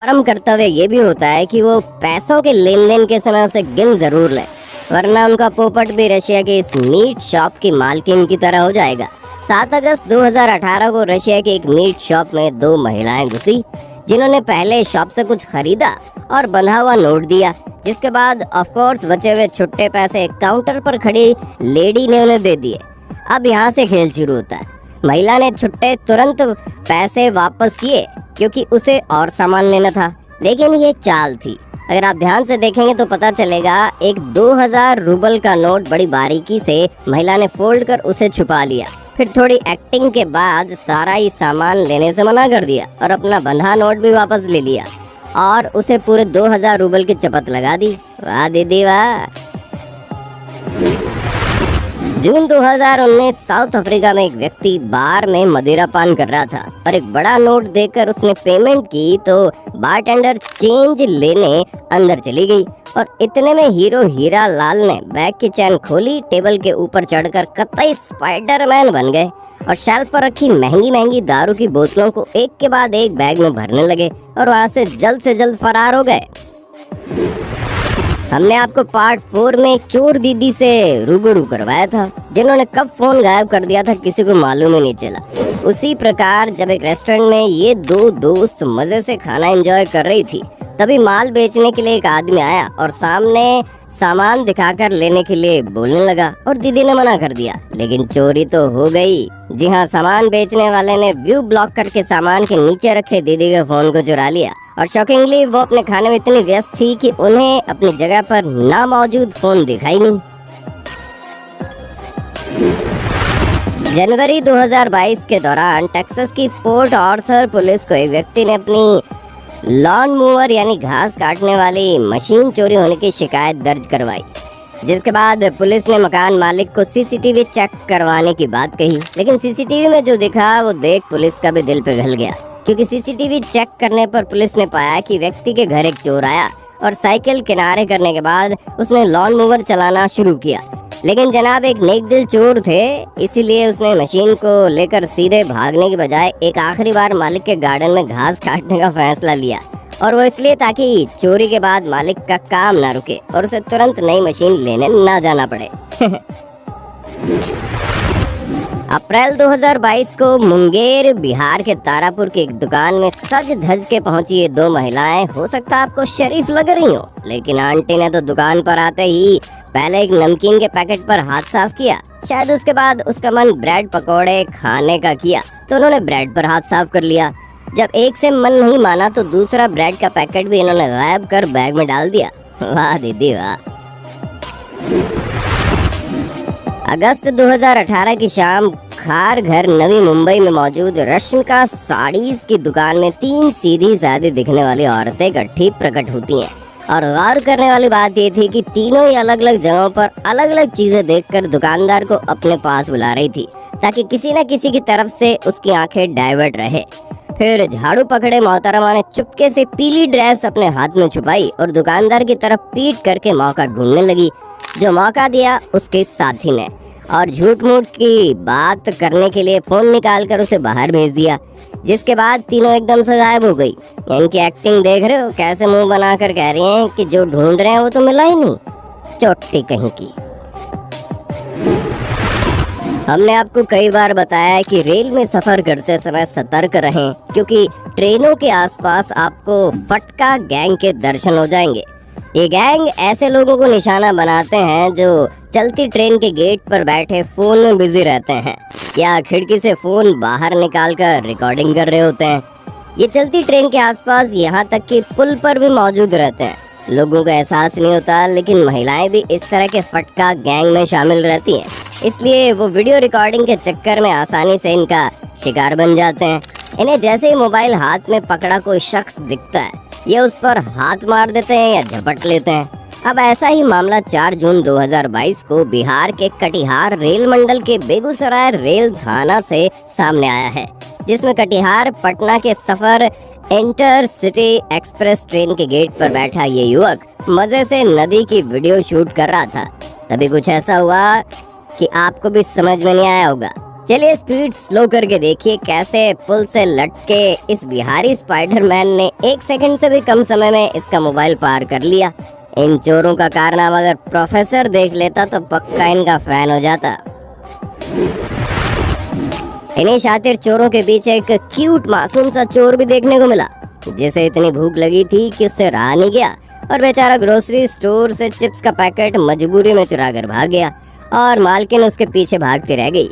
कर्म कर्तव्य ये भी होता है कि वो पैसों के लेन देन के समय उसे गिन जरूर लें, वरना उनका पोपट भी रशिया के इस मीट शॉप की मालकिन की तरह हो जाएगा। 7 अगस्त 2018 को रशिया के एक मीट शॉप में 2 महिलाएं घुसी, जिन्होंने पहले शॉप से कुछ खरीदा और बंधा हुआ नोट दिया, जिसके बाद ऑफ कोर्स बचे हुए छुट्टे पैसे काउंटर पर खड़ी लेडी ने उन्हें दे दिए। अब यहाँ से खेल शुरू होता है। महिला ने छुट्टे तुरंत पैसे वापस किए क्योंकि उसे और सामान लेना था, लेकिन ये चाल थी। अगर आप ध्यान से देखेंगे तो पता चलेगा एक 2000 रूबल का नोट बड़ी बारीकी से महिला ने फोल्ड कर उसे छुपा लिया। फिर थोड़ी एक्टिंग के बाद सारा ही सामान लेने से मना कर दिया और अपना बंधा नोट भी वापस ले लिया और उसे पूरे 2000 रूबल की चपत लगा दी। वाह दीदी वाह। जून 2019 साउथ अफ्रीका में एक व्यक्ति बार में मदिरा पान कर रहा था और एक बड़ा नोट देकर उसने पेमेंट की तो बारटेंडर चेंज लेने अंदर चली गई और इतने में हीरो हीरा लाल ने बैग की चैन खोली, टेबल के ऊपर चढ़कर कतई स्पाइडरमैन बन गए और शेल्फ पर रखी महंगी महंगी दारू की बोतलों को एक के बाद एक बैग में भरने लगे और वहाँ से जल्द फरार हो गए। हमने आपको पार्ट 4 में एक चोर दीदी से रूबरू करवाया था, जिन्होंने कब फोन गायब कर दिया था किसी को मालूम ही नहीं चला। उसी प्रकार जब एक रेस्टोरेंट में ये 2 दोस्त मजे से खाना एंजॉय कर रही थी, तभी माल बेचने के लिए एक आदमी आया और सामने सामान दिखाकर लेने के लिए बोलने लगा और दीदी ने मना कर दिया, लेकिन चोरी तो हो गई। जी हाँ, सामान बेचने वाले ने व्यू ब्लॉक करके सामान के नीचे रखे दीदी के फोन को चुरा लिया और शॉकिंगली वो अपने खाने में इतनी व्यस्त थी कि उन्हें अपनी जगह पर ना मौजूद फोन दिखाई नहीं। जनवरी 2022 के दौरान टेक्सास की पोर्ट आर्थर पुलिस को एक व्यक्ति ने अपनी लॉन मूवर यानी घास काटने वाली मशीन चोरी होने की शिकायत दर्ज करवाई, जिसके बाद पुलिस ने मकान मालिक को सीसीटीवी चेक करवाने की बात कही। लेकिन सीसीटीवी में जो दिखा वो देख पुलिस का भी दिल पिघल गया, क्योंकि सीसीटीवी चेक करने पर पुलिस ने पाया कि व्यक्ति के घर एक चोर आया और साइकिल किनारे करने के बाद उसने लॉन मूवर चलाना शुरू किया। लेकिन जनाब एक नेक दिल चोर थे, इसीलिए उसने मशीन को लेकर सीधे भागने की बजाय एक आखिरी बार मालिक के गार्डन में घास काटने का फैसला लिया, और वो इसलिए ताकि चोरी के बाद मालिक का काम ना रुके और उसे तुरंत नई मशीन लेने ना जाना पड़े। अप्रैल 2022 को मुंगेर बिहार के तारापुर की एक दुकान में सज धज के पहुंची ये 2 महिलाएं हो सकता है आपको शरीफ लग रही हो, लेकिन आंटी ने तो दुकान पर आते ही पहले एक नमकीन के पैकेट पर हाथ साफ किया। शायद उसके बाद उसका मन ब्रेड पकौड़े खाने का किया तो उन्होंने ब्रेड पर हाथ साफ कर लिया। जब एक से मन नहीं माना तो दूसरा ब्रेड का पैकेट भी इन्होंने गायब कर बैग में डाल दिया। वाह दीदी वाह। अगस्त 2018 की शाम खार घर नवी मुंबई में मौजूद रश्मिका साड़ीज की दुकान में 3 सीधी सादी दिखने वाली औरतें इकट्ठी प्रकट होती हैं और गौर करने वाली बात ये थी कि तीनों ही अलग अलग जगहों पर अलग अलग चीजें देखकर दुकानदार को अपने पास बुला रही थी ताकि किसी न किसी की तरफ से उसकी आंखें डाइवर्ट रहे। फिर झाड़ू पकड़े मोहतरमा ने चुपके से पीली ड्रेस अपने हाथ में छुपाई और दुकानदार की तरफ पीट करके मौका ढूंढने लगी। जो मौका दिया उसके साथी ने और झूठ मूठ की बात करने के लिए फोन निकाल कर उसे बाहर भेज दिया, जिसके बाद तीनों एकदम से गायब हो गई। इनकी एक्टिंग देख रहे हो, कैसे मुंह बनाकर कह रही हैं कि जो ढूंढ रहे हैं वो तो मिला ही नहीं। चोटी कहीं की। हमने आपको कई बार बताया है कि रेल में सफर करते समय सतर्क रहें, क्योंकि ट्रेनों के आसपास आपको फटका गैंग के दर्शन हो जाएंगे। ये गैंग ऐसे लोगों को निशाना बनाते हैं जो चलती ट्रेन के गेट पर बैठे फोन में बिजी रहते हैं या खिड़की से फोन बाहर निकालकर रिकॉर्डिंग कर रहे होते हैं। ये चलती ट्रेन के आसपास यहाँ तक कि पुल पर भी मौजूद रहते हैं। लोगों को एहसास नहीं होता, लेकिन महिलाएं भी इस तरह के फटका गैंग में शामिल रहती हैं, इसलिए वो वीडियो रिकॉर्डिंग के चक्कर में आसानी से इनका शिकार बन जाते हैं। इन्हें जैसे ही मोबाइल हाथ में पकड़ा कोई शख्स दिखता है, ये उस पर हाथ मार देते हैं या झपट लेते हैं। अब ऐसा ही मामला 4 जून 2022 को बिहार के कटिहार रेल मंडल के बेगूसराय रेल थाना से सामने आया है, जिसमें कटिहार पटना के सफर इंटरसिटी एक्सप्रेस ट्रेन के गेट पर बैठा ये युवक मजे से नदी की वीडियो शूट कर रहा था। तभी कुछ ऐसा हुआ कि आपको भी समझ में नहीं आया होगा। चलिए स्पीड स्लो करके देखिए कैसे पुल से लटके इस बिहारी स्पाइडरमैन ने 1 सेकंड से भी कम समय में इसका मोबाइल पार कर लिया। इन चोरों का कारनामा अगर प्रोफेसर देख लेता तो पक्का इनका फैन हो जाता। इन्हीं शातिर चोरों के बीच एक क्यूट मासूम सा चोर भी देखने को मिला, जिसे इतनी भूख लगी थी कि उससे रहा नहीं गया और बेचारा ग्रोसरी स्टोर से चिप्स का पैकेट मजबूरी में चुरा कर भाग गया और मालकिन उसके पीछे भागती रह गई।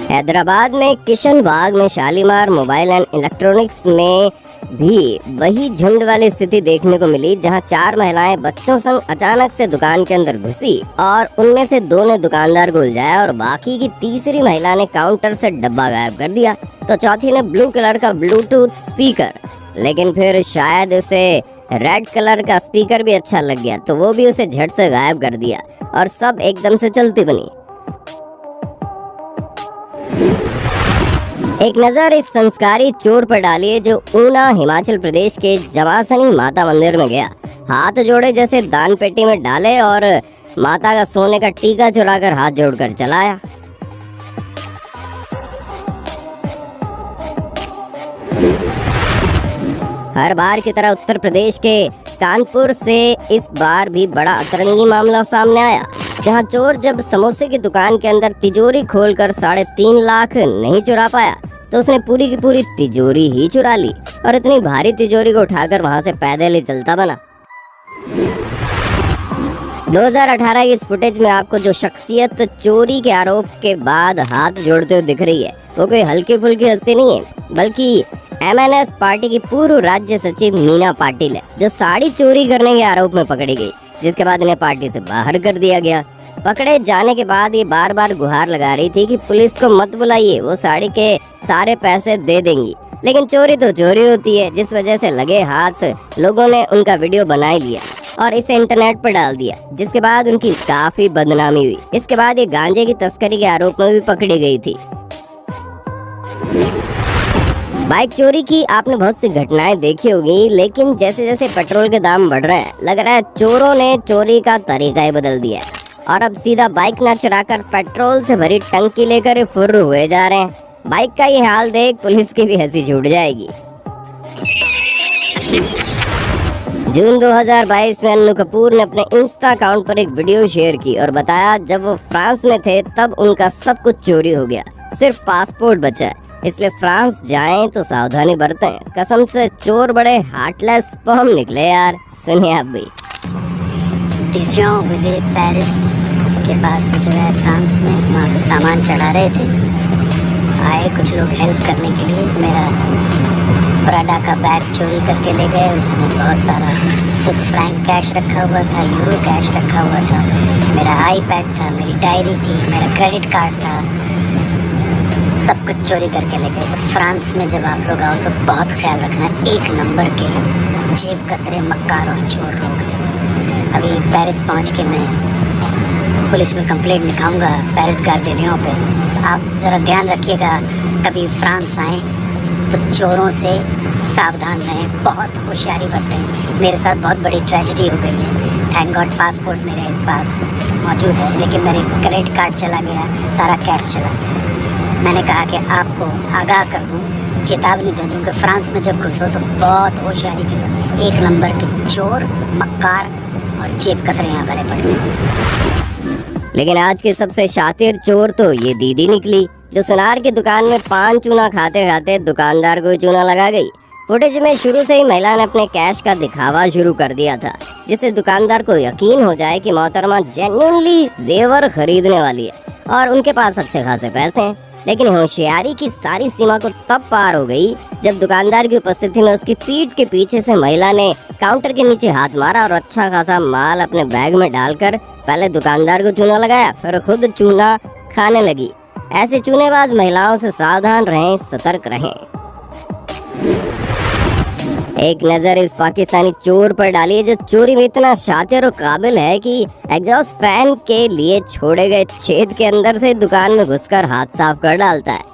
हैदराबाद में किशन बाग में शालीमार मोबाइल एंड इलेक्ट्रॉनिक्स में भी वही झुंड वाली स्थिति देखने को मिली, जहां 4 महिलाएं बच्चों संग अचानक से दुकान के अंदर घुसी और उनमें से 2 ने दुकानदार को उलझाया और बाकी की तीसरी महिला ने काउंटर से डब्बा गायब कर दिया, तो चौथी ने ब्लू कलर का ब्लूटूथ स्पीकर, लेकिन फिर शायद उसे रेड कलर का स्पीकर भी अच्छा लग गया तो वो भी उसे झट से गायब कर दिया और सब एकदम से चलती बनी। एक नज़र इस संस्कारी चोर पर डालिए जो ऊना हिमाचल प्रदेश के जवासनी माता मंदिर में गया, हाथ जोड़े जैसे दान पेटी में डाले और माता का सोने का टीका चुराकर हाथ जोड़कर चलाया। हर बार की तरह उत्तर प्रदेश के कानपुर से इस बार भी बड़ा अतरंगी मामला सामने आया, जहां चोर जब समोसे की दुकान के अंदर तिजोरी खोलकर 3.5 लाख नहीं चुरा पाया तो उसने पूरी की पूरी तिजोरी ही चुरा ली और इतनी भारी तिजोरी को उठाकर वहां से पैदल ही चलता बना। 2018 की इस फुटेज में आपको जो शख्सियत चोरी के आरोप के बाद हाथ जोड़ते हुए दिख रही है वो कोई हल्की फुल्की हस्ती नहीं है, बल्कि MNS पार्टी की पूर्व राज्य सचिव मीना पाटिल है, जो साड़ी चोरी करने के आरोप में पकड़ी गई, जिसके बाद इन्हें पार्टी से बाहर कर दिया गया। पकड़े जाने के बाद ये बार बार गुहार लगा रही थी कि पुलिस को मत बुलाइए, वो साड़ी के सारे पैसे दे देंगी, लेकिन चोरी तो चोरी होती है, जिस वजह से लगे हाथ लोगों ने उनका वीडियो बना ही लिया और इसे इंटरनेट पर डाल दिया, जिसके बाद उनकी काफी बदनामी हुई। इसके बाद ये गांजे की तस्करी के आरोप में भी पकड़ी गई थी। बाइक चोरी की आपने बहुत सी घटनाएं देखी होगी, लेकिन जैसे जैसे पेट्रोल के दाम बढ़ रहे हैं लग रहा है चोरों ने चोरी का तरीका ही बदल दिया है और अब सीधा बाइक ना चुराकर पेट्रोल से भरी टंकी लेकर फुर्र हुए जा रहे हैं। बाइक का ये हाल देख पुलिस की भी हंसी छूट जाएगी। जून 2022 में अन्नू कपूर ने अपने इंस्टा अकाउंट पर एक वीडियो शेयर की और बताया जब वो फ्रांस में थे तब उनका सब कुछ चोरी हो गया, सिर्फ पासपोर्ट बचा है, इसलिए फ्रांस जाएं तो सावधानी बरतें। कसम से चोर बड़े हार्टलेस स्पर्म निकले यार। सुनिए आप भी। डिजॉन विले पेरिस के पास जो जगह है फ्रांस में, वहाँ पे सामान चढ़ा रहे थे, आए कुछ लोग हेल्प करने के लिए। मेरा प्राडा का बैग चोरी करके ले गए, उसमें बहुत सारा स्विस फ्रैंक कैश रखा हुआ था, यूरो कैश रखा हुआ था, मेरा आईपैड था, मेरी डायरी थी, मेरा क्रेडिट कार्ड था, सब कुछ चोरी करके ले गए। तो फ्रांस में जब आप लोग आओ तो बहुत ख्याल रखना, 1 नंबर के जेब कतरे मक्कार और चोर लोग हैं। अभी पेरिस पहुंच के मैं पुलिस में कंप्लेंट लिखाऊंगा पेरिस गार्डियनों पे। आप ज़रा ध्यान रखिएगा, कभी फ्रांस आएँ तो चोरों से सावधान रहें, बहुत होशियारी बरतें। मेरे साथ बहुत बड़ी ट्रेजेडी हो गई है। थैंक गॉड पासपोर्ट मेरे पास मौजूद है, लेकिन मेरे क्रेडिट कार्ड चला गया, सारा कैश चला गया। मैंने कहा कि आपको आगाह कर दूं, चेतावनी दे दूं कि फ्रांस में जब घुसो तो बहुत होशियारी के साथ 1 नंबर के चोर, मक्कार और जेब कतरे यहाँ भरे पड़े। लेकिन आज के सबसे शातिर चोर तो ये दीदी निकली, जो सुनार की दुकान में पान चूना खाते खाते दुकानदार को चूना लगा गई। फुटेज में शुरू से ही महिला ने अपने कैश का दिखावा शुरू कर दिया था, जिससे दुकानदार को यकीन हो जाए कि मोहतरमा जेन्युइनली जेवर खरीदने वाली है और उनके पास अच्छे खासे पैसे हैं। लेकिन होशियारी की सारी सीमा को तब पार हो गई जब दुकानदार की उपस्थिति में उसकी पीठ के पीछे से महिला ने काउंटर के नीचे हाथ मारा और अच्छा खासा माल अपने बैग में डालकर पहले दुकानदार को चूना लगाया, फिर खुद चूना खाने लगी। ऐसे चूनेबाज महिलाओं से सावधान रहें, सतर्क रहें। एक नजर इस पाकिस्तानी चोर पर डालिए जो चोरी में इतना शातिर और काबिल है कि एग्जॉस्ट फैन के लिए छोड़े गए छेद के अंदर से दुकान में घुसकर हाथ साफ कर डालता है।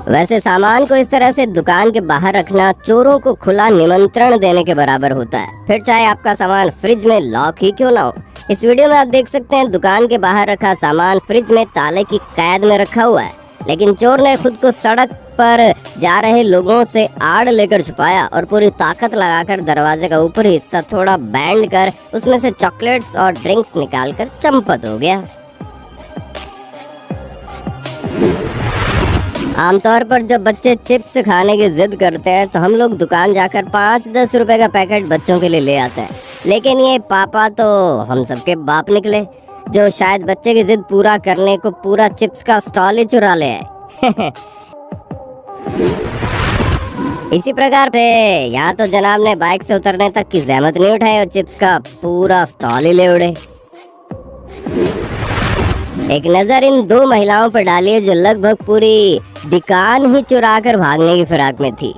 वैसे सामान को इस तरह से दुकान के बाहर रखना चोरों को खुला निमंत्रण देने के बराबर होता है, फिर चाहे आपका सामान फ्रिज में लॉक ही क्यों ना हो। इस वीडियो में आप देख सकते हैं दुकान के बाहर रखा सामान फ्रिज में ताले की कैद में रखा हुआ है, लेकिन चोर ने खुद को सड़क पर जा रहे लोगों से आड़ लेकर छुपाया और पूरी ताकत लगाकर दरवाजे का ऊपरी हिस्सा थोड़ा बैंड कर उसमें से चॉकलेट्स और ड्रिंक्स निकालकर चंपत हो गया। आमतौर पर जब बच्चे चिप्स खाने की जिद करते हैं तो हम लोग दुकान जाकर 5-10 रुपए का पैकेट बच्चों के लिए ले आते हैं, लेकिन ये पापा तो हम सबके बाप निकले जो शायद बच्चे की जिद पूरा करने को पूरा चिप्स का स्टॉल ही चुरा ले आए। इसी प्रकार से यहाँ तो जनाब ने बाइक से उतरने तक की जहमत नहीं उठाई और चिप्स का पूरा स्टॉल ही ले उड़े। एक नजर इन दो महिलाओं पर डालिए जो लगभग पूरी दुकान ही चुरा कर भागने की फिराक में थी।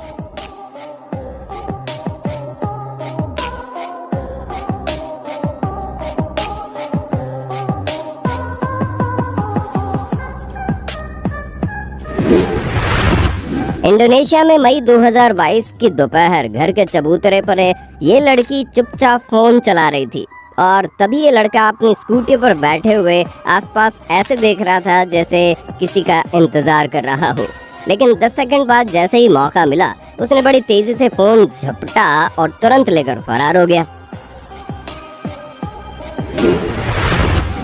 इंडोनेशिया में मई 2022 की दोपहर घर के चबूतरे पर ये लड़की चुपचाप फोन चला रही थी और तभी ये लड़का अपनी स्कूटी पर बैठे हुए आसपास ऐसे देख रहा था जैसे किसी का इंतजार कर रहा हो, लेकिन 10 सेकंड बाद जैसे ही मौका मिला उसने बड़ी तेजी से फोन झपटा और तुरंत लेकर फरार हो गया।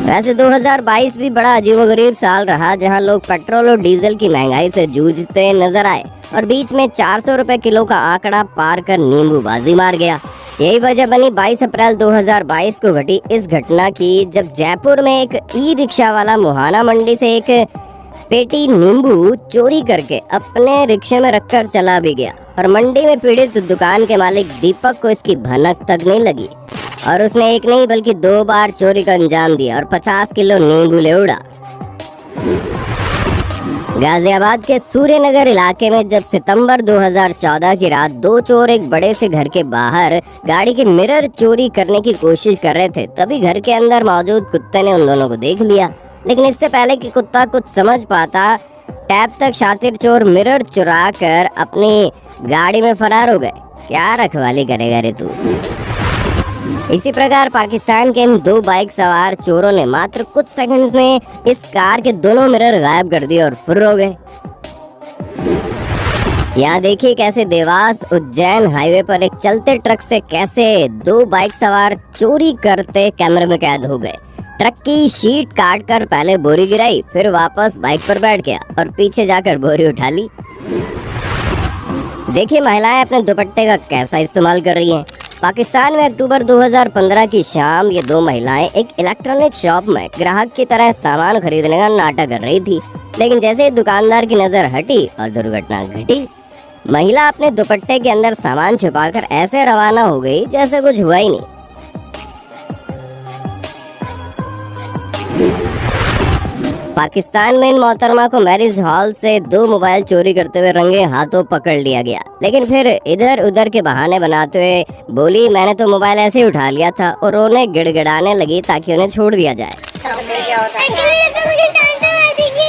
वैसे 2022 भी बड़ा अजीबोगरीब साल रहा जहां लोग पेट्रोल और डीजल की महंगाई से जूझते नजर आए और बीच में 400 रुपए किलो का आंकड़ा पार कर नींबूबाजी मार गया। यही वजह बनी 22 अप्रैल 2022 को घटी इस घटना की जब जयपुर में एक ई रिक्शा वाला मुहाना मंडी से एक पेटी नींबू चोरी करके अपने रिक्शे में रखकर चला भी गया और मंडी में पीड़ित दुकान के मालिक दीपक को इसकी भनक तक नहीं लगी और उसने एक नहीं बल्कि 2 बार चोरी का अंजाम दिया और 50 किलो नींबू ले उड़ा। गाजियाबाद के सूर्यनगर इलाके में जब सितंबर 2014 की रात 2 चोर एक बड़े से घर के बाहर गाड़ी के मिरर चोरी करने की कोशिश कर रहे थे, तभी घर के अंदर मौजूद कुत्ते ने उन दोनों को देख लिया, लेकिन इससे पहले कि कुत्ता कुछ समझ पाता टैब तक शातिर चोर मिरर चुरा कर अपनी गाड़ी में फरार हो गए। क्या रखवाली करेगा रे तू। इसी प्रकार पाकिस्तान के इन 2 बाइक सवार चोरों ने मात्र कुछ सेकंड्स में इस कार के दोनों मिरर गायब कर दिए और फुर्र हो गए। यहाँ देखिए कैसे देवास उज्जैन हाईवे पर एक चलते ट्रक से कैसे 2 बाइक सवार चोरी करते कैमरे में कैद हो गए। ट्रक की शीट काट कर पहले बोरी गिराई, फिर वापस बाइक पर बैठ गया और पीछे जाकर बोरी उठा ली। देखिए महिलाएं अपने दुपट्टे का कैसा इस्तेमाल कर रही हैं। पाकिस्तान में अक्टूबर 2015 की शाम ये 2 महिलाएं एक इलेक्ट्रॉनिक शॉप में ग्राहक की तरह सामान खरीदने का नाटक कर रही थी, लेकिन जैसे ही दुकानदार की नजर हटी और दुर्घटना घटी। महिला अपने दुपट्टे के अंदर सामान छुपाकर ऐसे रवाना हो गई जैसे कुछ हुआ ही नहीं। पाकिस्तान में इन मोहतरमा को मैरिज हॉल से 2 मोबाइल चोरी करते हुए रंगे हाथों पकड़ लिया गया, लेकिन फिर इधर उधर के बहाने बनाते हुए बोली मैंने तो मोबाइल ऐसे ही उठा लिया था और उन्हें गिड़गिड़ाने लगी ताकि उन्हें छोड़ दिया जाए।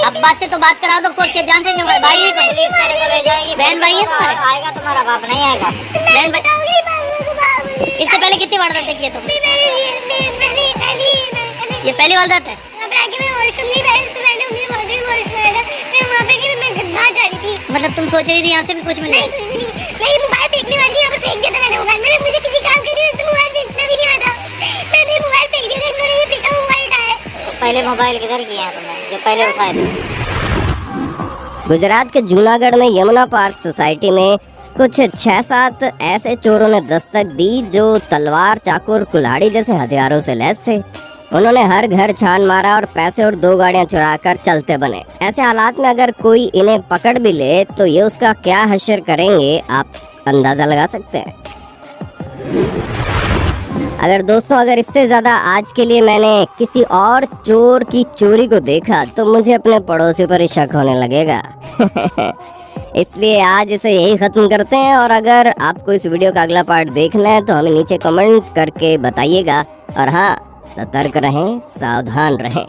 अब्बा से तो बात करा दो, कोर्ट के जान से भाई है बहन भाई है आएगा तुम्हारा बाप नहीं आएगा। बहन इससे पहले कितनी वारदातें की है तुमने? ये पहली वारदात है। मतलब तुम सोच रही थी यहाँ से भी कुछ मिले? नहीं मोबाइल फेंकने वाली यहाँ पर फेंक दिया था मैंने मोबाइल। मैंने मुझे किसी काम के लिए मोबाइल बेचना भी नहीं आता। मैंने मोबाइल फेंक दिया था, इन्होंने ये फेंका मोबाइल उठाया। तो पहले मोबाइल किधर किया है तुमने जो पहले उठाए थे? गुजरात के जूनागढ़ में यमुना पार्क सोसाइटी में कुछ 6-7 ऐसे चोरों ने दस्तक दी जो तलवार, चाकू और कुल्हाड़ी जैसे हथियारों से लैस थे। उन्होंने हर घर छान मारा और पैसे और 2 गाड़ियां चुराकर चलते बने। ऐसे हालात में अगर कोई इन्हें पकड़ भी ले तो ये उसका क्या हश्र करेंगे आप अंदाजा लगा सकते हैं। अगर इससे ज्यादा आज के लिए मैंने किसी और चोर की चोरी को देखा तो मुझे अपने पड़ोसी पर ही शक होने लगेगा। इसलिए आज इसे यही खत्म करते हैं और अगर आपको इस वीडियो का अगला पार्ट देखना है तो हमें नीचे कमेंट करके बताइएगा और हाँ, सतर्क रहें, सावधान रहें।